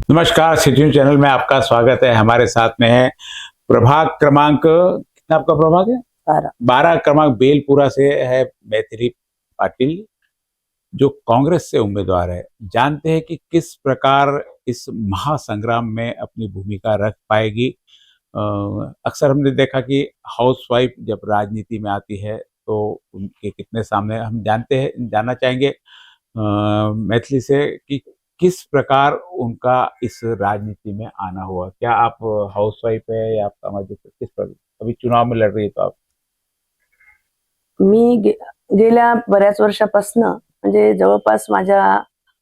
नमस्कार, city channel में आपका स्वागत है। हमारे साथ में है प्रभाग क्रमांक कितना आपका प्रभाग है? 12 क्रमांक बेलपुरा से है मैथिली पाटिल, जो कांग्रेस से उम्मीदवार है। जानते हैं कि किस प्रकार इस महासंग्राम में अपनी भूमिका रख पाएगी। अक्सर हमने देखा कि हाउसवाइफ जब राजनीति में आती है तो उनके कितने सामने हम जानना चाहेंगे मैथिली से कि किस प्रकार उनका इस राजनीति में आना हुआ। क्या आप हाउसवाइफ है या आप सामाजिक किस पर अभी चुनाव में लड़ रही है? तो आप मी गेल्या बऱ्याच वर्षापासून म्हणजे जवळपास माझ्या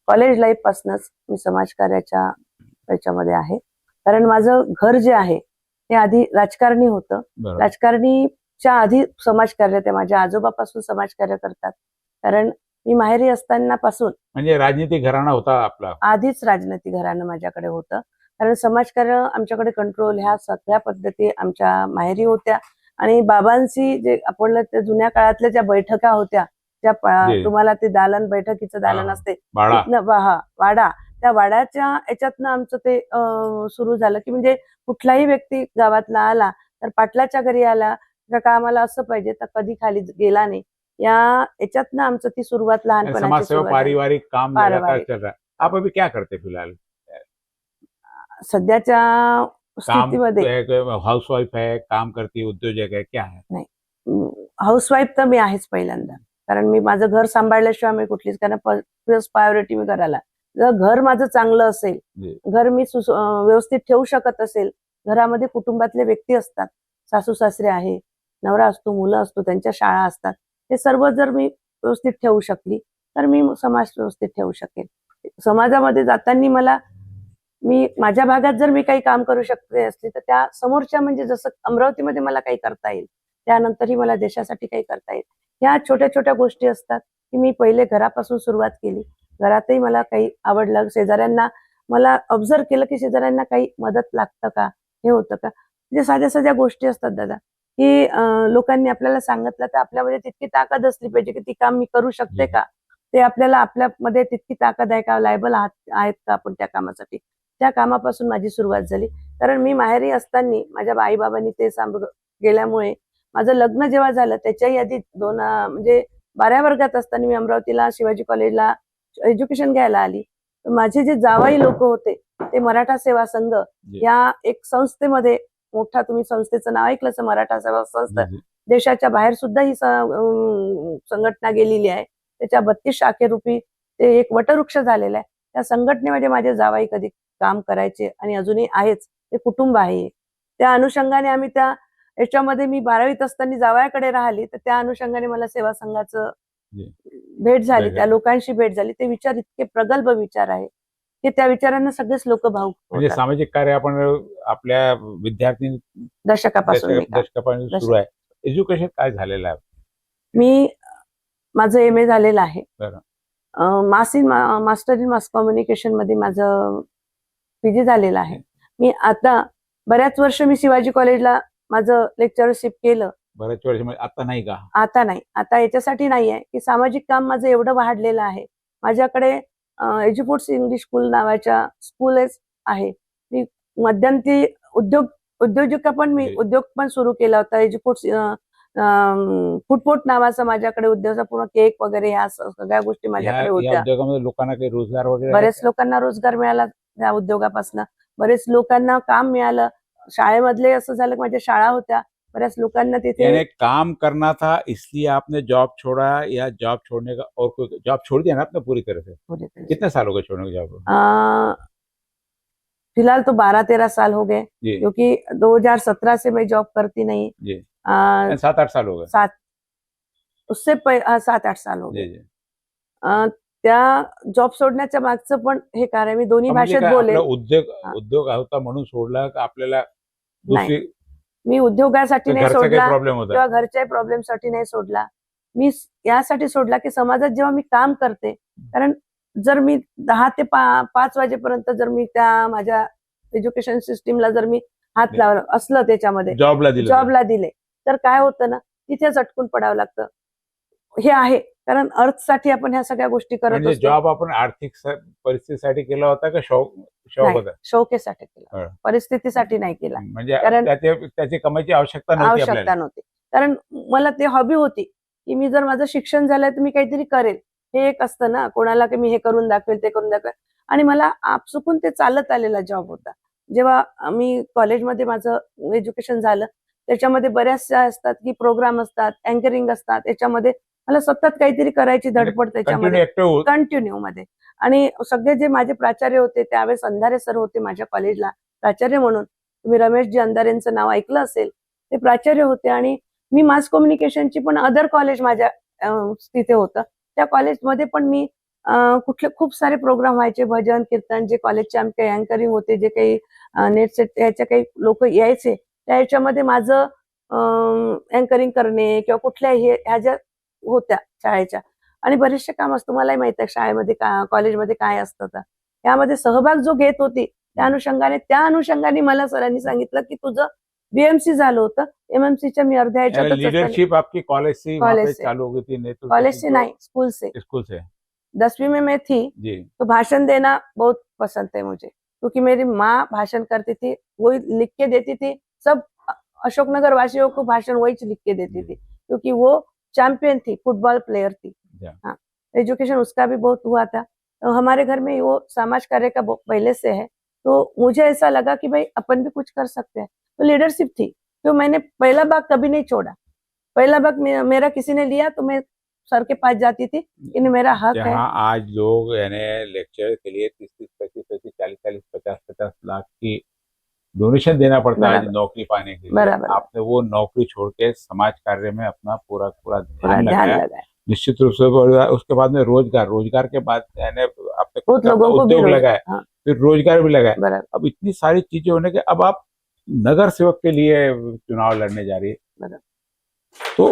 कॉलेज लाईफ पासूनच मी समाजकार्याच्या याच्यामध्ये आहे. कारण माझं घर जे आहे ते आधी राजकारणी होतं. राजकारणीच्या आधी समाजकार्य, ते माझ्या आजोबापासून समाजकार्य करतात. कारण मी माहेरी असताना पासून म्हणजे राजनीती घराणा होता आपला, आधीच राजनीती घराणं माझ्याकडे होतं. कारण समाजकार्य आमच्याकडे कंट्रोल ह्या सगळ्या पद्धती आमच्या माहेरी होत्या. आणि बाबांची जे आपण त्या जुन्या काळातल्या ज्या बैठका होत्या, त्या तुम्हाला ते दालन, बैठकीचं दालन असते वाडा, त्या वाड्याच्या याच्यातनं आमचं ते सुरू झालं की म्हणजे कुठलाही व्यक्ती गावातला आला तर पाटलाच्या घरी आला का आम्हाला असं पाहिजे, तर कधी खाली गेला नाही. या याच्यातनं आमचं ती सुरुवात लहानपणाची पारिवारिक काम चल रहा है. आप अभी क्या करते फिलहाल? सध्याच्या स्थितीमध्ये हाउसवाइफ है, काम करती, उद्योजक है, क्या है? नाही, हाऊसवाईफ तर मी आहेच पहिल्यांदा. कारण मी माझं घर सांभाळल्याशिवाय मी कुठलीच, कारण फर्स्ट प्रायोरिटी मी घराला. जर घर माझं चांगलं असेल, घर मी व्यवस्थित ठेवू शकत असेल, घरामध्ये कुटुंबातले व्यक्ती असतात, सासू सासरे आहे, नवरा असतो, मुलं असतो, त्यांच्या शाळा असतात, हे सर्व जर मी व्यवस्थित ठेवू शकली तर मी समाज व्यवस्थित ठेवू शकेल. समाजामध्ये जाताना मी माझ्या भागात जर मी काही काम करू शकते असली तर त्या समोरच्या, म्हणजे जसं अमरावतीमध्ये मला काही करता येईल, त्यानंतरही मला देशासाठी काही करता येईल. ह्या छोट्या छोट्या गोष्टी असतात की मी पहिले घरापासून सुरुवात केली. घरातही मला काही आवडलं, शेजाऱ्यांना मला ऑब्झर्व केलं की शेजाऱ्यांना काही मदत लागतं का, हे होतं का. म्हणजे साध्या साध्या गोष्टी असतात दादा, की लोकांनी आपल्याला सांगितलं तर आपल्यामध्ये तितकी ताकद असली पाहिजे की ती काम मी करू शकते का, ते आपल्यामध्ये तितकी ताकद आहे का, लायबल आहेत का आपण त्या कामासाठी. त्या कामापासून माझी सुरुवात झाली. कारण मी माहेरी असताना माझ्या आई बाबांनी ते गेल्यामुळे माझं लग्न जेव्हा झालं त्याच्याही आधी म्हणजे 12व्या वर्गात असताना मी अमरावतीला शिवाजी कॉलेजला एज्युकेशन घ्यायला आली. माझे जे जावाई लोक होते ते मराठा सेवा संघ या एक संस्थेमध्ये, मोठा, तुम्ही संस्थेचं नाव ऐकलं तर मराठा सेवा संस्था, देशाच्या बाहेर सुद्धा ही संघटना गेलेली आहे. त्याच्या 32 शाखेरूपी ते एक वटवृक्ष झालेला आहे. त्या संघटनेमध्ये माझे जावाई कधी काम करायचे आणि अजूनही आहेच, ते कुटुंब आहे. त्या अनुषंगाने आम्ही त्या याच्यामध्ये मी 12वीत असताना जावयाकडे राहिली, तर त्या अनुषंगाने मला सेवा संघाचं भेट झाली, त्या लोकांशी भेट झाली. ते विचार इतके प्रगल्भ विचार आहे की त्या विचारांना सगळेच लोक भावुक म्हणजे होतात. सामाजिक कार्य आपण आपल्या विद्यार्थी दशकापासून सुरू आहे. एज्युकेशन काय झालेलं आहे? मी माझं MA झालेलं आहे. मास्टर इन मास कम्युनिकेशन मध्ये माझं PG झालेलं आहे. मी आता बऱ्याच वर्ष मी शिवाजी कॉलेजला माझं लेक्चरशिप केलं. बऱ्याच वर्ष म्हणजे आता नाही का? आता नाही, आता याच्यासाठी नाही आहे की सामाजिक काम माझं एवढं वाढलेलं आहे. माझ्याकडे एज्युपोर्ट्स इंग्लिश स्कूल नावाच्या स्कूलच आहे. मी मध्यंतरी उद्योजक पण सुरू केला होता. एज्युपोर्ट्स फुटपोट नावाचा माझ्याकडे उद्योग, पूर्ण केक वगैरे ह्या सगळ्या गोष्टी माझ्याकडे होत्या. उद्योगामध्ये लोकांना काही रोजगार वगैरे, बरेच लोकांना रोजगार मिळाला त्या उद्योगापासून. बरेच लोकांना काम मिळालं. शाळेमधले असं झालं की माझ्या शाळा होत्या, बऱ्याच लोकांना तिथे काम करना था, इसलिए आपने जॉब छोड़ा या जॉब छोड़ने का और कोई जॉब छोड़ दिया ना आपने पूरी तरह से? कितने साल हो गए छोड़ने को जॉब? फिलहाल तो 12-13 साल हो गए, क्योंकि 2017 से मैं जॉब करती नहीं. 7-8 साल हो गए. उससे 7-8 साल हो गए. त्या जॉब सोडण्याच्या मागचं पण हे कारण, मी दोन्ही भाषेत बोले. उद्योग होता म्हणून सोडला का आपल्याला दुसरी? मी उद्योगासाठी नाही सोडला किंवा घरच्या प्रॉब्लेमसाठी नाही सोडला. मी यासाठी सोडला की समाजात जेव्हा मी काम करते, कारण जर मी 10 ते 5 वाजेपर्यंत जर मी त्या माझ्या एज्युकेशन सिस्टीमला जर मी हात लावला असलं, त्याच्यामध्ये जॉबला दिले, तर काय होतं ना, तिथेच अटकून पडावं लागतं. हे आहे कारण अर्थसाठी आपण ह्या सगळ्या गोष्टी करत असतो. जॉब आपण आर्थिक परिस्थितीसाठी केला होता का शौक होता? शौकेसाठी केला, हा. परिस्थितीसाठी नाही केला. म्हणजे कारण त्याची कमाईची आवश्यकता नव्हती आवश्यकता आपल्याला. नव्हती. कारण मला ते हॉबी होती की मी जर माझं शिक्षण झालंय तर मी काहीतरी करेल. हे एक असतं ना, कोणाला की मी हे करून दाखवेल, ते करून दाखवेल. आणि मला आपसुकून ते चालत आलेला जॉब होता. जेव्हा मी कॉलेजमध्ये माझं एज्युकेशन झालं, त्याच्यामध्ये बऱ्याचशा असतात की प्रोग्राम असतात, अँकरिंग असतात. त्याच्यामध्ये मला सतत काहीतरी करायची धडपड त्याच्यामध्ये कंटिन्यू मध्ये. आणि सगळे जे माझे प्राचार्य होते त्यावेळेस, अंधारे सर होते माझ्या कॉलेजला प्राचार्य म्हणून. तुम्ही रमेशजी अंधारेंचं नाव ऐकलं असेल. ते प्राचार्य होते. आणि मी मास कम्युनिकेशनची पण अदर कॉलेज माझ्या तिथे होतं. त्या कॉलेजमध्ये पण मी कुठले खूप सारे प्रोग्राम व्हायचे, भजन कीर्तन, जे कॉलेजचे आमचे अँकरिंग होते, जे काही नेट सेट याच्या काही लोक यायचे, त्या याच्यामध्ये माझं अँकरिंग करणे किंवा कुठल्या ह्या ज्या होत्या शाळेच्या, आणि बरेचसे काम असतं. मलाही माहित आहे शाळेमध्ये कॉलेजमध्ये काय असतं. तर यामध्ये सहभाग जो घेत होती त्या अनुषंगाने मला सरांनी सांगितलं की तुझं बीएमसी झालं होतं. एमएमसीच्या मी अर्ध्या ह्याच्यात लीडरशिप आपकी कॉलेज से चालू हो गई थी? कॉलेज से नहीं, स्कूल से 10वीं में मैं थी जी। तो भाषण देना बहुत पसंद है मुझे, क्योंकि मेरी माँ भाषण करती थी, वही लिख के देती थी। सब अशोकनगर वासियों को भाषण वही लिख के देती थी, क्योंकि वो चैंपियन थी, फुटबॉल प्लेयर थी। हाँ, एजुकेशन उसका भी बहुत हुआ था। तो हमारे घर में वो समाज कार्य का पहले से है, तो मुझे ऐसा लगा कि भाई अपन भी कुछ कर सकते हैं। तो लीडरशिप थी, तो मैंने पहला भाग कभी नहीं छोड़ा। पहला भाग मेरा किसी ने लिया तो मैं सर के पास जाती थी कि मेरा हक है। आज लोग यानी लेक्चर के लिए 30-30, 35-35, 40-40, 50-50 लाख की डोनेशन देना पड़ता है नौकरी पाने के लिए। आपने वो नौकरी छोड़ के समाज कार्य में अपना पूरा ध्यान लगाया। निश्चित रूप से उसके बाद में रोजगार के बाद आपने बहुत लोगों को उद्योग लगाया, फिर रोजगार भी लगाया। अब इतनी सारी चीजें होने के अब आप नगर सेवक के लिए चुनाव लड़ने जा रही है, तो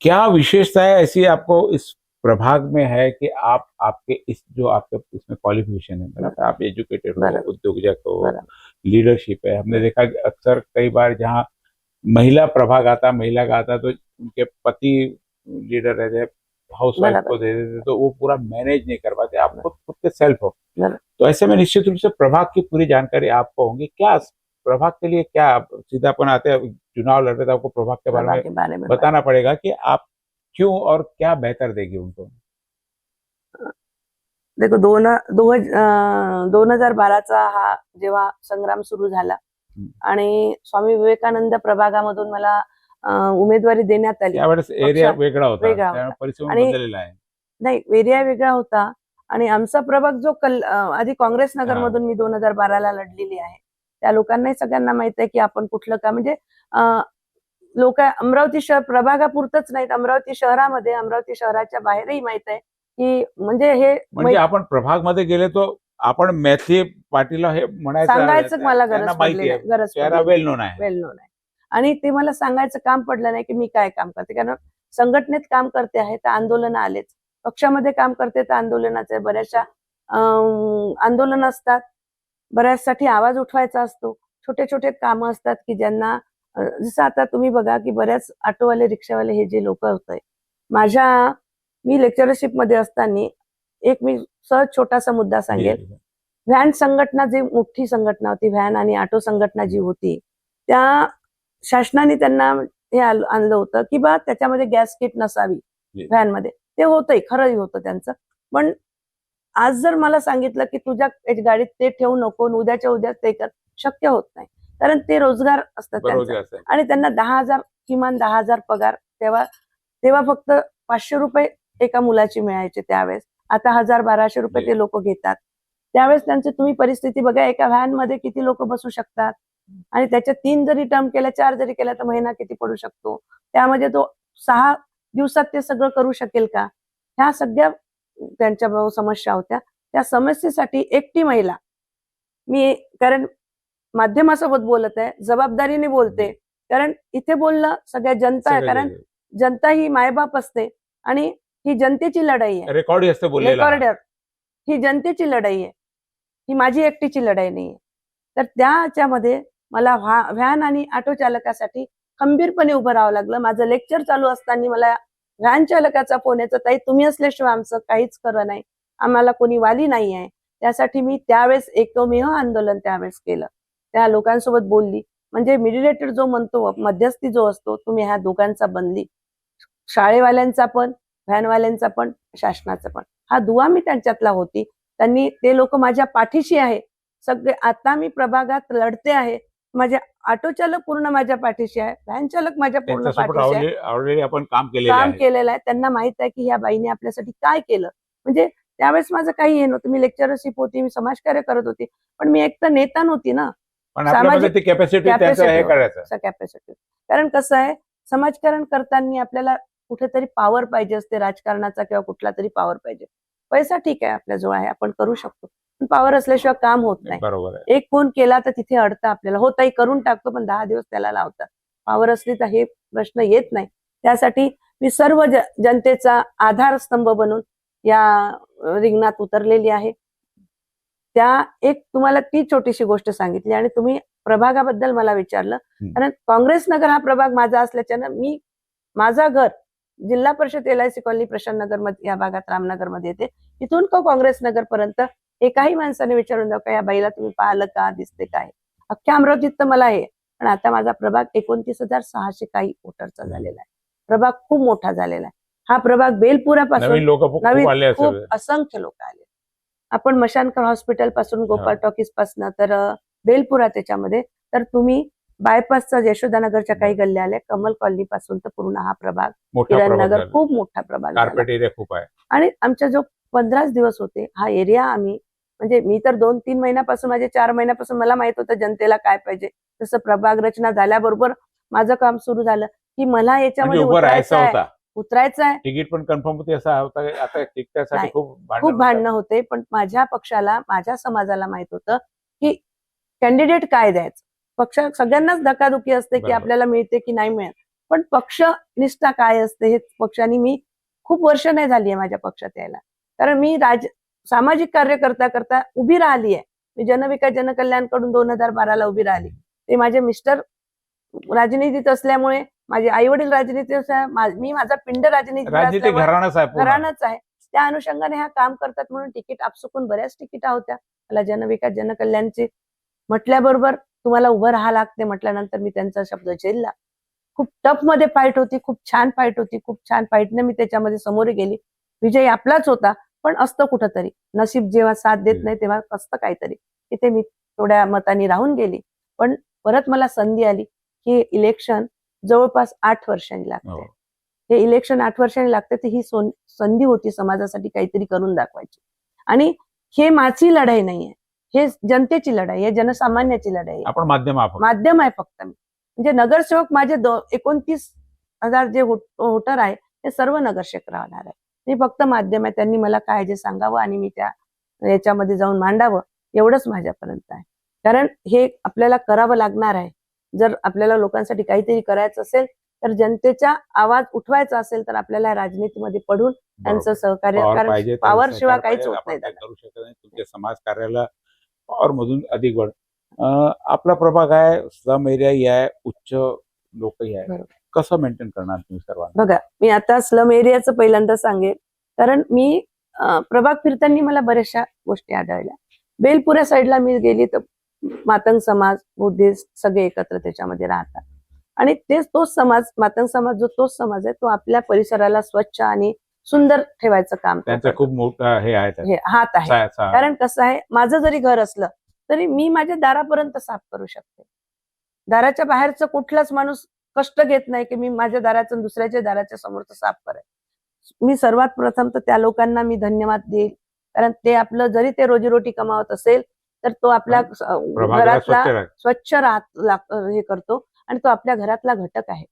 क्या विशेषताएं ऐसी आपको इस प्रभाग में है कि आपके इसमें क्वालिफिकेशन है, मतलब आप एजुकेटेड हो, उद्योजक हो, लीडरशिप है। हमने देखा कि अक्सर कई बार जहाँ महिला प्रभाग आता, महिला का आता, तो उनके पति लीडर रहते, हाउस वाइफ को दे देते, तो वो पूरा मैनेज नहीं कर पाते। आप खुद के सेल्फ हो, तो ऐसे में निश्चित रूप से प्रभाग की पूरी जानकारी आपको होगी। क्या प्रभाग के लिए क्या सीधा अपन आते हैं चुनाव लड़ते थे, आपको प्रभाग के बारे में बताना पड़ेगा कि आप क्यों और क्या बेहतर देगी उनको। देखो 2012चा हा जेव्हा संग्राम सुरू झाला आणि स्वामी विवेकानंद प्रभागामधून मला उमेदवारी देण्यात आली, त्यावेळेस एरिया वेगळा होता, परिसर बदललेला आहे। नाही, एरिया वेगळा होता आणि आमचा प्रभाग जो आधी काँग्रेस नगर मधून मी 2012ला लढलेली आहे, त्या लोकांनाही सगळ्यांना माहित आहे की आपण कुठलं का, म्हणजे लोक अमरावती शहर प्रभागापुरतच नाहीत, अमरावती शहरामध्ये, अमरावती शहराच्या बाहेरही माहित आहे की म्हणजे आपण प्रभाग मध्ये गेले तो आपण मैथिली पाटीलला हे सांगायचं मला गरज पडली, वेल नोन आहे। आणि ते मला सांगायचं काम पडलं नाही की मी काय काम करते, कारण संघटनेत काम करते आहे तर आंदोलन आलेच, पक्षामध्ये काम करते तर आंदोलनाचे बऱ्याचशा आंदोलन असतात, बऱ्याचसाठी आवाज उठवायचा असतो, छोटे छोटे कामं असतात की ज्यांना, जसं आता तुम्ही बघा की बऱ्याच ऑटोवाले, रिक्षावाले हे जे लोक होते, मी लेक्चरशिप मध्ये असताना एक मी सहज छोटासा मुद्दा सांगेल। व्हॅन संघटना, जी मोठी संघटना होती, व्हॅन आणि ऑटो संघटना जी होती, त्या शासनाने त्यांना हे आणलं होतं की बा त्याच्यामध्ये गॅस किट नसावी व्हॅन मध्ये, ते होतंय, खरंही होतं त्यांचं। पण आज जर मला सांगितलं की तुझ्या गाडीत ते ठेवू नको, उद्याच्या उद्या ते कर, शक्य होत नाही, कारण ते रोजगार असतात त्यांचा, आणि त्यांना 10,000 किमान 10,000 पगार तेव्हा फक्त 500 रुपये एका मुलाची मिळायचे त्यावेळेस, आता 1,000-1,200 रुपये ते लोक घेतात। त्यावेळेस त्यांची तुम्ही परिस्थिती बघा, एका व्हॅन मध्ये किती लोक बसू शकतात, आणि त्याच्या 3 जरी टर्म केल्या, 4 जरी केल्या तर महिना किती पडू शकतो, त्यामध्ये तो 6 दिवसात ते सगळं करू शकेल का? ह्या सगळ्या त्यांच्या समस्या होत्या। त्या समस्येसाठी एकटी महिला, मी कारण माध्यमासोबत बोलत आहे, जबाबदारीने बोलते, कारण इथे बोलणं सगळ्या जनता आहे, कारण जनता ही मायबाप असते आणि ही जनतेची लढाई आहे, रेकॉर्डर, ही जनतेची लढाई आहे, ही माझी एकटीची लढाई नाहीये। तर त्याच्यामध्ये मला व्हॅन आणि ऑटो चालकासाठी खंबीरपणे उभं राहावं लागलं। माझं लेक्चर चालू असताना मला व्हॅन चालकाचा फोन यायचा, ताई तुम्ही असल्याशिवाय आमचं काहीच खरं नाही, आम्हाला कोणी वाली नाही आहे, त्यासाठी मी त्यावेळेस एकमेव आंदोलन त्यावेळेस केलं, त्या लोकांसोबत बोलली. म्हणजे मिडिएटर जो म्हणतो, मध्यस्थी जो असतो, तुम्ही ह्या दोघांचा बनली, शाळेवाल्यांचा पण, व्हॅनवाल्यांचा पण, शासनाचा पण, हा दुवा मी त्यांच्यातला होती. ते लोक माझ्या पाठीशी आहे सगळे. आता मी प्रभागात लढते आहे, माझे ऑटो चालक पूर्ण माझ्या पाठीशी आहे, व्हॅन चालक माझ्या पूर्ण पाठीशी आहे. ऑलरेडी आपण काम केलेलं आहे. त्यांना माहित आहे की ह्या बाईने आपल्यासाठी काय केलं. म्हणजे त्यावेळेस माझं काही हे नव्हतं, मी लेक्चरशिप होती, मी समाजकार्य करत होती, पण मी एक तर नेता नव्हती ना. सामाजिक कॅपॅसिटी. कारण कसं आहे, समाजकारण करताना आपल्याला कुठेतरी पॉवर पाहिजे असते, राजकारणाचा किंवा कुठला तरी पॉवर पाहिजे. पैसा ठीक आहे आपल्याजवळ आहे, आपण करू शकतो, पण पॉवर असल्याशिवाय काम होत नाही. बरोबर आहे. एक फोन केला तर तिथे अडतं आपल्याला, हो ताई करून टाकतो, पण 10 दिवस त्याला लावतात. पॉवर असली तर हे प्रश्न येत नाही. त्यासाठी मी सर्व जनतेचा आधारस्तंभ बनून या रिंगणात उतरलेली आहे. एक तुम्हाला ती छोटीशी गोष्ट सांगितली आणि तुम्ही प्रभागाबद्दल मला विचारलं. कारण काँग्रेस नगर हा प्रभाग माझा असल्याच्यानं माझा घर जिल्हा परिषद LIC कॉलनी प्रशांत नगर मध्ये, या भागात रामनगर मध्ये येते. तिथून काँग्रेस नगर पर्यंत एकाही माणसाने विचारून द्या का या बाईला तुम्ही पाहिलं का, दिसते काय. अख्ख्या अमरावतीत तर मला हे, पण आता माझा प्रभाग 29,600 काही वोटरचा झालेला आहे. प्रभाग खूप मोठा झालेला आहे. हा प्रभाग बेलपुरापासून नवीन खूप असंख्य लोक आले. आपण मशानकर हॉस्पिटल पासून, गोपाळ टॉकीज पासून तर बेलपुरा त्याच्यामध्ये, तर तुम्ही बायपासचा यशोदानगरच्या काही गल्ल्या आल्या, कमल कॉलनी पासून तर पूर्ण हा प्रभाग, किरणनगर खूप मोठा प्रभाग, कार्पेट एरिया खूप आहे. आणि आमच्या जो 15 दिवस होते हा एरिया आम्ही, म्हणजे मी तर 2-3 महिन्यापासून, माझे 4 महिन्यापासून मला माहित होतं जनतेला काय पाहिजे. तसं प्रभाग रचना झाल्याबरोबर माझं काम सुरू झालं की मला याच्यामध्ये उतरायचं आहे. तिकीट पण कन्फर्म होते असं होतं. आता तिकिटासाठी खूप भांडणं होते, पण माझ्या पक्षाला, माझ्या समाजाला माहित होतं की कॅन्डिडेट काय द्यायचं. पक्ष सगळ्यांनाच धकाधुकी असते की आपल्याला मिळते की नाही मिळत, पण पक्ष निष्ठा काय असते हे पक्षाने, मी खूप वर्ष नाही झाली आहे माझ्या पक्षात यायला, कारण मी सामाजिक कार्य करता करता उभी राहिली आहे. मी जनविकास जनकल्याणकडून 2012ला उभी राहिली. ते माझे मिस्टर राजनीतीत असल्यामुळे, माझे आई वडील राजनीतीत, मी माझा पिंड राजनीती घराणंच आहे. त्या अनुषंगाने हा काम करतात म्हणून तिकीट आपसुकून बऱ्याच तिकिटा होत्या. मला जनविकास जनकल्याणचे म्हटल्याबरोबर तुम्हाला उभं राहा लागते म्हटल्यानंतर मी त्यांचा शब्द झेलला. खूप टफ मध्ये फाईट होती, खूप छान फाईट होती, खूप छान फाईटने मी त्याच्यामध्ये समोर गेली. विजय आपलाच होता, पण असतं कुठंतरी नशीब जेव्हा साथ देत नाही तेव्हा असतं काहीतरी. तिथे मी थोड्या मतांनी राहून गेली, पण परत मला संधी आली की इलेक्शन जवळपास 8 वर्षांनी लागते. हे इलेक्शन 8 वर्षांनी लागते, तर ही संधी होती समाजासाठी काहीतरी करून दाखवायची. आणि हे माझी लढाई नाहीये, हे जनतेची लढाई आहे, जनसामान्याची लढाई आहे. आपण माध्यम आहे फक्त मी. म्हणजे नगरसेवक माझे 29,000 जे वोटर आहे ते सर्व नगरसेवक राहणार आहे. मी फक्त माध्यम आहे. त्यांनी मला काय जे सांगावं आणि मी त्या याच्यामध्ये जाऊन मांडावं, एवढंच माझ्यापर्यंत आहे. कारण हे आपल्याला करावं लागणार आहे. जर आपल्याला लोकांसाठी काहीतरी करायचं असेल, तर जनतेचा आवाज उठवायचा असेल, तर आपल्याला राजनीतीमध्ये पडून त्यांचं सहकार्य, कारण पॉवर शिवाय काहीच होत नाही. करू शकत नाही. तुमच्या समाज कार्याला पॉवर मधून अधिक वड. आपला प्रभाग आहे, स्लम एरिया आहे, उच्च लोकही आहे, कसं मेंटेन करणार तुम्ही सर्वांना? बघा, मी आता स्लम एरियाचं पहिल्यांदा सांगेल, कारण मी प्रभाग फिरताना मला बऱ्याचशा गोष्टी आढळल्या. बेलपुरा साईडला मी गेली तर मातंग समाज, बुद्धिस्ट सगळे एकत्र त्याच्यामध्ये राहतात. आणि तोच समाज, मातंग समाज तोच समाज आहे, तो आपल्या परिसराला स्वच्छ आणि सुंदर ठेवायचं काम, त्यांचं खूप मोठं हे हात आहे. कारण कसं आहे, माझं जरी घर असलं तरी मी माझ्या दारापर्यंत साफ करू शकते. दाराच्या बाहेरचं कुठलाच माणूस कष्ट घेत नाही की मी माझ्या दाराचं दुसऱ्याच्या दाराच्या समोरचं साफ करायचं. मी सर्वात प्रथम तर त्या लोकांना मी धन्यवाद देईल, कारण ते आपलं जरी ते रोजीरोटी कमावत असेल तर तो आपल्या घरातला स्वच्छ हे करतो आणि तो आपल्या घरातला घटक आहे.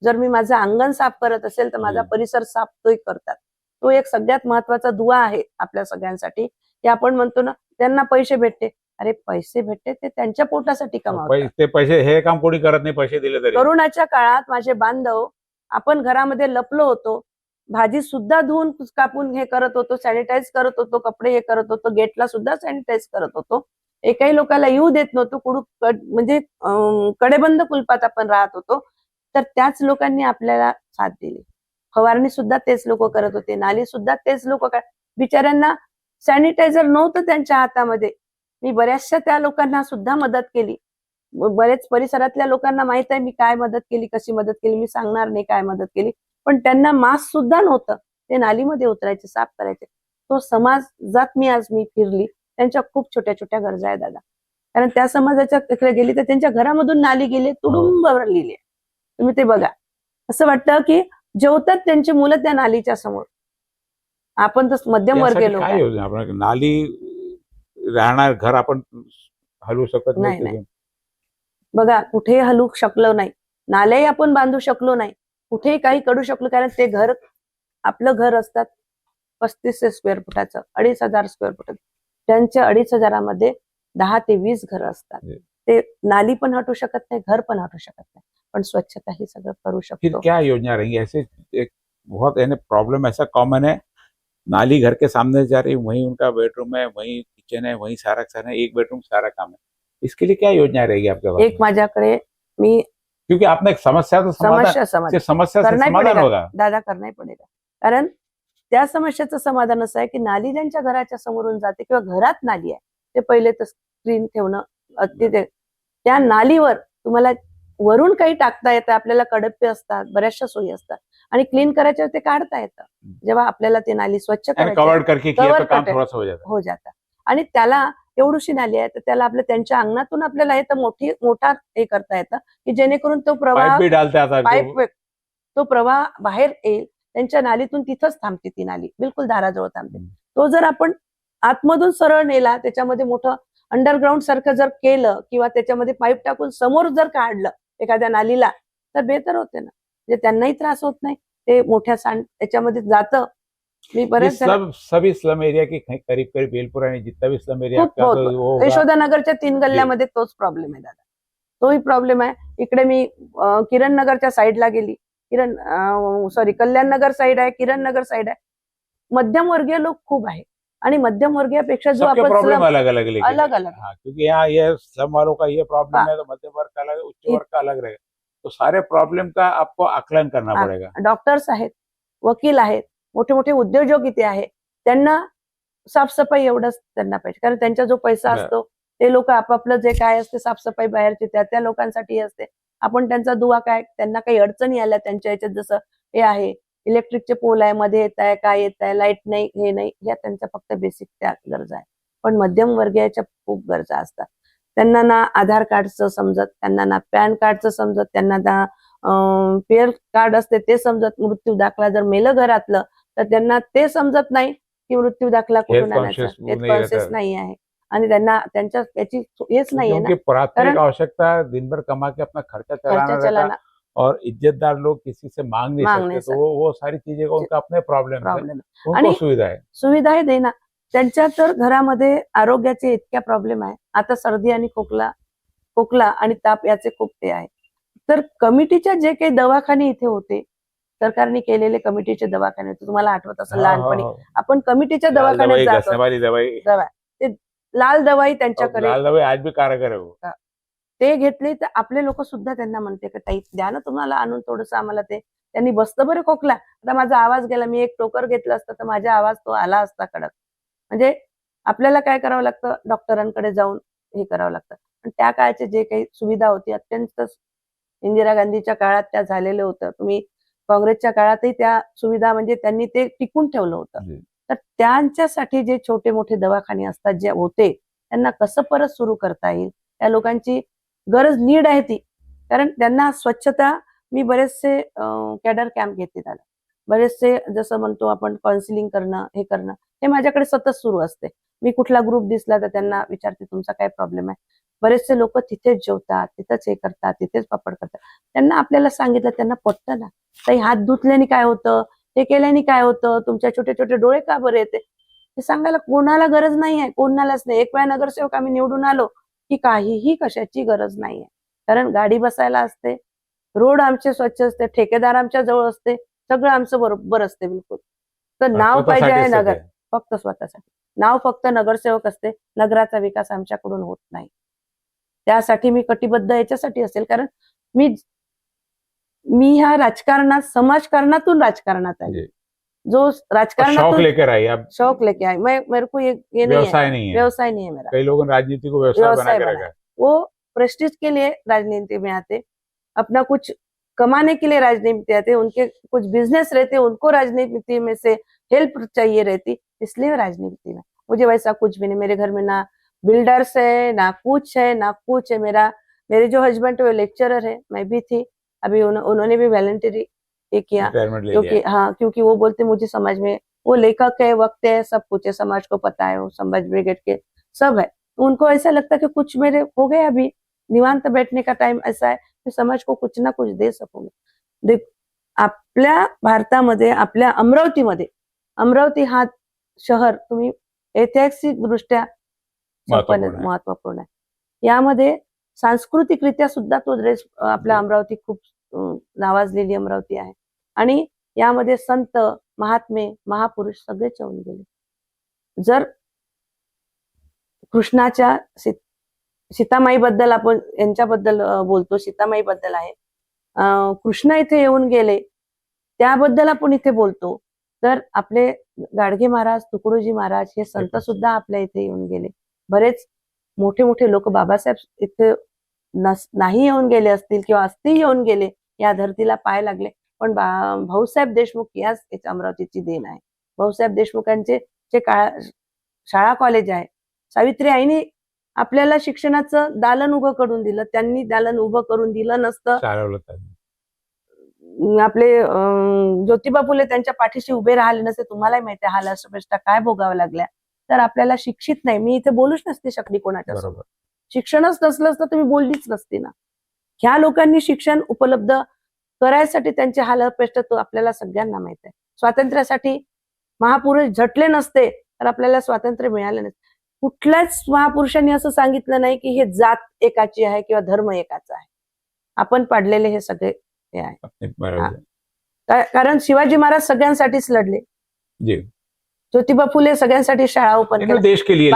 जर मी माझं अंगण साफ करत असेल तर माझा परिसर साफ तोही करतात. तो एक सगळ्यात महत्वाचा दुवा आहे आपल्या सगळ्यांसाठी, की आपण म्हणतो ना त्यांना पैसे भेटते, अरे पैसे भेटते ते त्यांच्या पोटासाठी कमावतात. ते पैसे हे काम कोणी करत नाही, पैसे दिले तरी. करोनाच्या काळात माझे बांधव, आपण घरामध्ये लपलो होतो, भाजी सुद्धा धुवून कापून हे करत होतो, सॅनिटाईज करत होतो, कपडे हे करत होतो, गेटला सुद्धा सॅनिटाईज करत होतो, एकाही लोकांना येऊ देत नव्हतो, म्हणजे कडेबंद कुलपात आपण राहत होतो. तर त्याच लोकांनी आपल्याला साथ दिली. फवारणी सुद्धा तेच लोक करत होते, नाली सुद्धा तेच लोक. बिचाऱ्यांना सॅनिटायझर नव्हतं त्यांच्या हातामध्ये. मी बऱ्याचशा त्या लोकांना सुद्धा मदत केली. बरेच परिसरातल्या लोकांना माहित आहे मी काय मदत केली, कशी मदत केली. मी सांगणार नाही काय मदत केली, पण त्यांना मास्क सुद्धा नव्हतं. ते नालीमध्ये उतरायचे, साफ करायचे. तो समाजात मी फिरली. त्यांच्या खूप छोट्या छोट्या गरजा आहे दादा. कारण त्या समाजाच्या तिकडे गेली तर त्यांच्या घरामधून नाली गेली, तुडुंब भरलेली आहे. तुम्ही ते बघा. असं वाटतं की जेवतात त्यांची मुलं त्या नालीच्या समोर. आपण तर मध्यमवर्गीय लोक काय आहे. योजना आपण नाली राहणार घर आपण हलवू शकत नाही, नाही. बघा कुठेही हलू शकलो नाही, नाल्याही आपण बांधू शकलो नाही, कुठेही काही करू शकलो. कारण ते घर आपलं घर असतात 3500 स्क्वेअर फुटाचं, 2500 स्क्वेअर फुटाचं. त्यांच्या 2500 10 ते 20 घरं असतात. ते नाली पण हटू शकत नाही, घर पण हटू शकत नाही, पण स्वच्छता ही सगळं करू फिर शकतो. क्या योजना रहेंगी? ऐसे एक बहुत यानी प्रॉब्लम ऐसा कॉमन है, नाली घर के सामने जा रही, वहीं उनका बेडरूम है, वहीं किचन है, वहीं सारा खाना है, एक बेडरूम सारा काम है. इसके लिए क्या योजना रहेगी आपके पास? एक माझ्याकडे मी क्योंकि आपने एक समस्या तो समस्या समस्या से करना ही समाधान पडेगा होगा. दादा, करना ही पडेगा. कारण त्या समस्येचं समाधान असं आहे की नाली ज्यांच्या घराच्या समोरून जाते किंवा घरात नाली आहे, ते पहिले तर स्क्रीन ठेवणं अति. त्या नालीवर तुम्हाला वरून काही टाकता येतं. आपल्याला कडप्पे असतात, बऱ्याचशा सोयी असतात, आणि क्लीन करायच्या ते काढता येतं. जेव्हा आपल्याला ती नाली स्वच्छ कवर्ड करके किया cover तो काम करते. थोड़ा सा हो जाता. आणि त्याला एवढीशी नाली आहे तर त्याला आपल्या त्यांच्या अंगणातून आपल्याला हे तर मोठा हे करता येतं की जेणेकरून तो प्रवाह पाइप भी डालते आता पाईप तो प्रवाह बाहेर येईल. त्यांच्या नालीतून तिथंच थांबते ती नाली, बिलकुल दाराजवळ थांबते. तो जर आपण आतमधून सरळ नेला, त्याच्यामध्ये मोठं अंडरग्राऊंड सारखं जर केलं किंवा त्याच्यामध्ये पाईप टाकून समोर जर काढलं एखाद्या नालीला, तर बेहतर होते ना. म्हणजे त्यांनाही त्रास होत नाही, ते मोठ्या त्याच्यामध्ये जातं. मी बरेच सभी स्लम एरिया की करीब करीब बेलपुरा आणि जितना भी स्लम एरिया आपका तो वो होगा. यशोदानगरच्या 3 गल्ल्यामध्ये तोच प्रॉब्लेम आहे दादा, तोही प्रॉब्लेम आहे. इकडे मी किरण नगरच्या साईडला गेली, कल्याण नगर साईड आहे, किरण नगर साईड आहे. मध्यमवर्गीय लोक खूप आहे, आणि मध्यमवर्गीयापेक्षा जो आपण प्रॉब्लम अलग अलग अलग हाँ, क्योंकि यहाँ ये स्लम वालों का ये प्रॉब्लम है तो मध्यम वर्ग का अलग, उच्च वर्ग का अलग रहेगा. तो सारे प्रॉब्लम का आपको आकलन करना पड़ेगा. डॉक्टर्स आहेत, वकील आहेत, मोठे मोठे उद्योजक इथे आहेत. त्यांना साफसफाई एवढंच त्यांना पाहिजे, कारण त्यांचा जो पैसा असतो ते लोक आपापलं जे काय असते साफसफाई बाहेरची त्या लोकांसाठी असते. आपण त्यांचा दुवा काय, त्यांना काही अडचणी आल्या त्यांच्या याच्यात, जसं हे आहे इलेक्ट्रिकचे पोल आहे, मध्ये येत आहे, काय येत आहे, लाईट नाही, हे नाही, या त्यांच्या फक्त बेसिक त्या गरजा आहे. पण मध्यम वर्गीयाच्या खूप गरजा असतात. त्यांना ना आधार कार्डचं समजत, त्यांना ना पॅन कार्डचं समजत, त्यांना ना पेअर कार्ड असते ते समजत. मृत्यू दाखला जर मेलं घरातलं तर त्यांना ते समजत नाही की मृत्यू दाखला कुठून आणायचा. हेल्थ कॉन्शियस नाही आहे, आणि त्यांना त्यांच्या याची हेच नाहीये ना. प्राथमिक आवश्यकता दिन भर कमा के अपना खर्चा चलाना और इज्जतदार लोग किसी से मांग नहीं सकते, तो वो सारी चीजें का उनका अपने प्रॉब्लम है. सुविधा आहे देना. त्यांच्या तर घरामध्ये आरोग्याचे इतक्या प्रॉब्लेम आहे. आता सर्दी आणि खोकला आणि ताप याचे खूप ते आहे. तर कमिटीच्या जे काही दवाखाने इथे होते, सरकारने केलेले कमिटीचे दवाखाने होते, तुम्हाला आठवत असेल लहानपणी आपण कमिटीच्या दवाखान्यात जातो. ते लाल दवाई त्यांच्याकडे आज भी कारगर आहे. ते घेतले तर आपले लोक सुद्धा त्यांना म्हणते की ताई द्या ना तुम्हाला आणून थोडंसं आम्हाला ते. त्यांनी बसतं बरं खोकला. आता माझा आवाज गेला, मी एक टोकर घेतलं असतं तर माझा आवाज तो आला असता कडक. म्हणजे आपल्याला काय करावं लागतं, डॉक्टरांकडे जाऊन हे करावं लागतं. पण त्या काळचे जे काही सुविधा होती अत्यंत इंदिरा गांधीच्या काळात त्या झालेलं होतं. तुम्ही काँग्रेसच्या काळातही त्या सुविधा म्हणजे त्यांनी ते टिकून ठेवलं होतं. तर त्यांच्यासाठी जे छोटे मोठे दवाखाने असतात जे होते, त्यांना कसं परत सुरू करता येईल, त्या लोकांची गरज नीड आहे ती. कारण त्यांना स्वच्छता, मी बरेचसे कॅडर कॅम्प घेते त्याला, बरेचसे जसं म्हणतो आपण काउन्सिलिंग करणं, हे करणं, हे माझ्याकडे सतत सुरू असते. मी कुठला ग्रुप दिसला तर त्यांना विचारते तुमचा काय प्रॉब्लेम आहे. बरेचसे लोक तिथेच जेवतात, तिथेच हे करतात, तिथेच पापड करतात. त्यांना आपल्याला सांगितलं त्यांना पटतं ना. ताई हात धुतल्याने काय होतं, हे केल्याने काय होतं, तुमच्या छोटे छोटे डोळे का बरे येते, हे सांगायला कोणाला गरज नाही आहे, कोणालाच नाही. एक वेळा नगरसेवक आम्ही निवडून आलो की काहीही कशाची गरज नाहीये. कारण गाडी बसायला असते, रोड आमचे स्वच्छ असते, ठेकेदार आमच्या जवळ असते, सगळं आमचं बरोबर असते बिलकुल. तर नाव पाहिजे आहे नगर, फक्त स्वतःसाठी नाव, फक्त नगरसेवक असते. नगराचा विकास आमच्याकडून होत नाही. त्यासाठी मी कटिबद्ध याच्यासाठी असेल, कारण मी ह्या राजकारणात समाजकारणातून राजकारणात आले. जो शौक राजकारण लेकर आई आप, शौक लेके आई। मैं मेरे को ये नहीं है, व्यवसाय नहीं है। व्यवसाय नहीं है मेरा। कई लोगों ने राजनीति को व्यवसाय बना के रखा है। वो प्रेस्टीज के लिए राजनीति में आते, अपना कुछ कमाने के लिए राजनीति आते, उनके कुछ बिजनेस रहते, उनको राजनीति में से हेल्प चाहिए रहती, इसलिए राजनीति में। मुझे वैसा कुछ भी नहीं, मेरे घर में ना बिल्डर्स है, ना कुछ है, ना कुछ है। मेरे जो हस्बैंड वो लेक्चरर है, मैं भी थी, अभी उन्होंने भी वॉलंटरी ये किया, क्योंकि वो बोलते मुझे समझ में, वो लेखक है, वक्त है, सब कुछ है, समाज को पता है, वो समाज ब्रिगेड के सब है। उनको ऐसा लगता है कि कुछ मेरे हो गए, अभी निवांत बैठने का टाइम ऐसा है कि समाज को कुछ ना कुछ दे सकूंगी। देख, आपल्या भारतामध्ये, आपल्या अमरावती हा शहर तुम्ही ऐतिहासिक दृष्ट्या महत्वपूर्ण आहे। यामध्ये सांस्कृतिकरित्या सुद्धा तो ड्रेस आपल्या अमरावती खूप नावाजलेली अमरावती आहे। आणि यामध्ये संत, महात्मे, महापुरुष सगळेच येऊन गेले। जर कृष्णाच्या सीतामाई बद्दल आपण यांच्याबद्दल बोलतो, सीतामाई बद्दल आहे, कृष्ण इथे येऊन गेले त्याबद्दल आपण इथे बोलतो, तर आपले गाडगे महाराज, तुकडोजी महाराज हे संत सुद्धा आपल्या इथे येऊन गेले। बरेच मोठे मोठे लोक, बाबासाहेब इथे नाही येऊन गेले असतील किंवा असतील येऊन गेले, या धरतीला पाय लागले, पण भाऊसाहेब देशमुख याच अमरावतीची देण आहे। भाऊसाहेब देशमुखांचे जे शाळा कॉलेज आहे, सावित्री आईने आपल्याला शिक्षणाचं दालन उभं करून दिलं, त्यांनी दालन उभं करून दिलं नसतं, आपले ज्योतिबा फुले त्यांच्या पाठीशी उभे राहिले नसते, तुम्हालाही माहिती आहे हाल अष्टपेष्टा काय भोगाव्या लागल्या, तर आपल्याला शिक्षित नाही, मी इथे बोलूच नसते शकली कोणाच्या सोबत, शिक्षणच नसलं असतं तर मी बोललीच नसते ना। ह्या लोकांनी शिक्षण उपलब्ध करायसाठी त्यांचे हाल अपेष्टा तो आपल्याला सगळ्यांना माहित आहे। स्वातंत्र्यासाठी महापुरुष झटले नसते तर आपल्याला स्वातंत्र्य मिळालं नसते। कुठल्याच महापुरुषांनी असं सांगितलं नाही की हे जात एकाची आहे किंवा धर्म एकाचा आहे, आपण पाडलेले हे सगळे हे आहे। कारण शिवाजी महाराज सगळ्यांसाठीच लढले, ज्योतिबा फुले सगळ्यांसाठी शाळा ओपन केल्या, देश के लिए,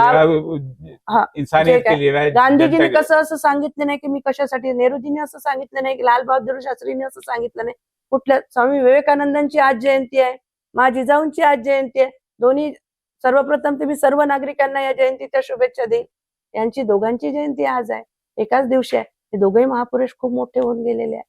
इंसानियत के लिए। गांधीजीने कसं असं सांगितलं नाही की मी कशासाठी, नेहरूजीने असं सांगितलं नाही, की लाल बहादूर शास्त्रीने असं सांगितलं नाही, कुठल्या, स्वामी विवेकानंदांची आज जयंती आहे, मा जिजाऊंची आज जयंती आहे, दोन्ही सर्वप्रथम तर मी सर्व नागरिकांना या जयंतीच्या शुभेच्छा देईल, यांची दोघांची जयंती आज आहे, एकाच दिवशी आहे। हे दोघेही महापुरुष खूप मोठे होऊन गेलेले आहे,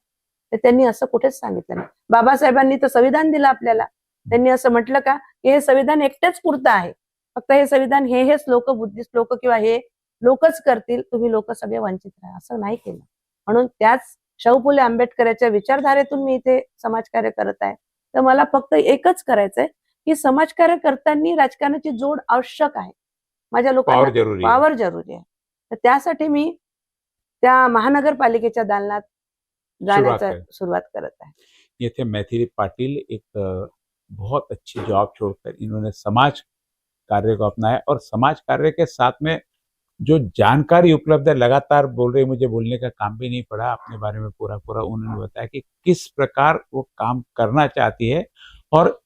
तर त्यांनी असं कुठेच सांगितलं नाही। बाबासाहेबांनी तर संविधान दिलं आपल्याला, त्यांनी असं म्हटलं का की हे संविधान एकटेच पुरतं आहे, फक्त हे संविधान हेच लोक, बुद्धिस्ट लोक किंवा हे लोकच करतील, तुम्ही लोक सगळे वंचित राहा, असं नाही केलं। म्हणून त्याच शाहू फुले आंबेडकरांच्या विचारधारेतून मी इथे समाजकार्य करत आहे। तर मला फक्त एकच करायचंय की समाजकार्य करताना राजकारणाची जोड आवश्यक आहे, माझ्या लोकांना पावर जरुरी आहे। तर त्यासाठी मी त्या महानगरपालिकेच्या दालनात जाण्याचा सुरुवात करत आहे। ये थे मैथिली पाटिल, एक बहुत अच्छी जॉब छोड़कर इन्होंने समाज कार्य को अपनाया, और समाज कार्य के साथ में जो जानकारी उपलब्ध है, लगातार बोल रहे, मुझे बोलने का काम भी नहीं पड़ा, अपने बारे में पूरा उन्होंने बताया कि किस प्रकार वो काम करना चाहती है। और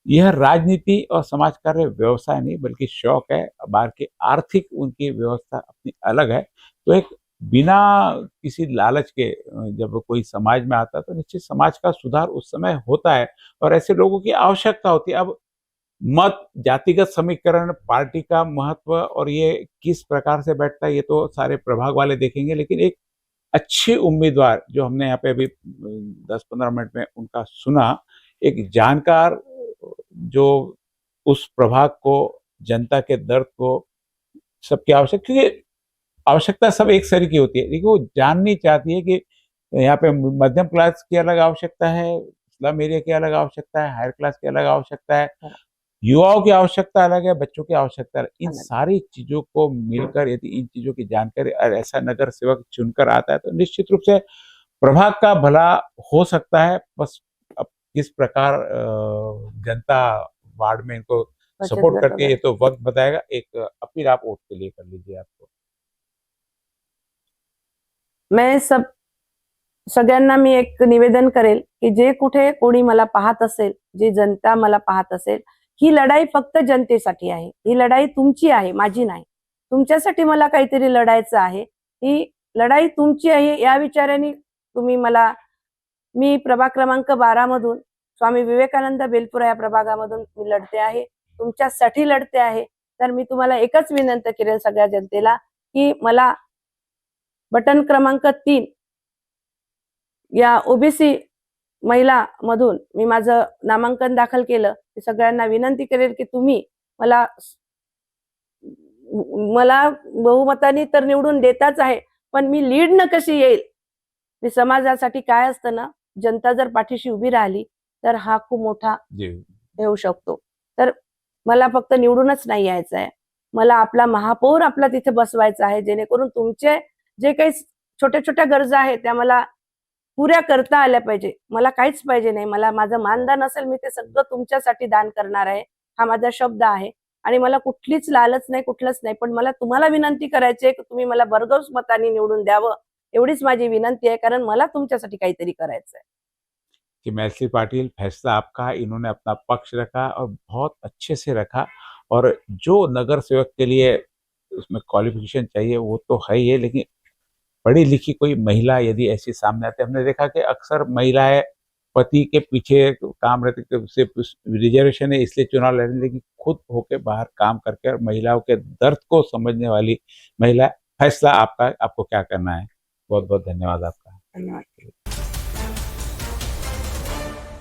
यह राजनीति और समाज कार्य व्यवसाय नहीं बल्कि शौक है, बाहर की आर्थिक उनकी व्यवस्था अपनी अलग है। तो एक बिना किसी लालच के जब कोई समाज में आता है तो निश्चित समाज का सुधार उस समय होता है, और ऐसे लोगों की आवश्यकता होती है। अब मत, जातिगत समीकरण, पार्टी का महत्व और ये किस प्रकार से बैठता है, ये तो सारे प्रभाग वाले देखेंगे, लेकिन एक अच्छी उम्मीदवार जो हमने यहाँ पे अभी 10-15 मिनट में उनका सुना, एक जानकार जो उस प्रभाग को, जनता के दर्द को, सबकी आवश्यकता सब एक सरी की होती है, लेकिन वो जाननी चाहती है कि यहाँ पे मध्यम क्लास की अलग आवश्यकता है, स्लम एरिया की अलग आवश्यकता है, हायर क्लास की अलग आवश्यकता है, युवाओं की आवश्यकता अलग है, बच्चों की आवश्यकता अलग। इन सारी चीजों को मिलकर यदि इन चीजों की जानकारी ऐसा नगर सेवक चुनकर आता है तो निश्चित रूप से प्रभाग का भला हो सकता है। बस अब किस प्रकार जनता वार्ड में इनको सपोर्ट करती है ये तो वक्त बताएगा। एक अपील आप वोट के लिए कर लीजिए। आपको मैं सगळ्यांना मी एक निवेदन करेल की जे कुठे कोणी मला पाहत असेल, जे जनता मला पाहत असेल, ही लढाई फक्त जनतेसाठी आहे, ही लढाई तुमची आहे, माझी नाही। तुमच्यासाठी मला काहीतरी लढायचं आहे, ही लढाई तुमची आहे, या विचाराने तुम्ही मला, मी प्रभाग क्रमांक 12 मधून स्वामी विवेकानंद बेलपुरा या प्रभागामधून मी लढते आहे, तुमच्यासाठी लढते आहे. तर मी तुम्हाला एकच विनंती करेन सगळ्या जनतेला की मला बटन क्रमांक 3 या ओबीसी महिला मधून मी माझं नामांकन दाखल केलं. सगळ्यांना विनंती करेल की तुम्ही मला बहुमताने तर निवडून देताच आहे, पण मी लीड न कशी येईल. मी समाजासाठी काय असतं ना, जनता जर पाठीशी उभी राहिली तर हा खूप मोठा येऊ शकतो. तर मला फक्त निवडूनच नाही यायचं आहे, मला आपला महापौर आपला तिथे बसवायचा आहे, जेणेकरून तुमचे जे काही छोट्या छोट्या गरजा आहेत त्या मला पुऱ्या करता आल्या पाहिजे. मला काहीच पाहिजे नाही, मला माझं मानधन असेल मी ते सगळं तुमच्यासाठी दान करणार आहे, हा माझा शब्द आहे. आणि मला कुठलीच लालच नाही, कुठलंच नाही, पण मला तुम्हाला विनंती करायची आहे की तुम्ही मला भरघोस मताने निवडून द्यावं, एवढीच माझी विनंती आहे, कारण मला तुमच्यासाठी काहीतरी करायचं है। कि मैथिली पाटिल, फैसला आपका, इन्होंने अपना पक्ष रखा और बहुत अच्छे से रखा। और जो नगर सेवक के लिए उसमें क्वालिफिकेशन चाहिए वो तो है ही है, लेकिन पढ़ी लिखी कोई महिला यदि ऐसी सामने आती है, हमने देखा कि अक्सर महिलाएं पति के पीछे काम रहते कि उससे रिजर्वेशन है इसलिए चुनाव लड़ने, लेकिन खुद होके बाहर काम करके और महिलाओं के दर्द को समझने वाली महिला। फैसला आपका, आपको क्या करना है। बहुत बहुत धन्यवाद आपका। धन्यवाद।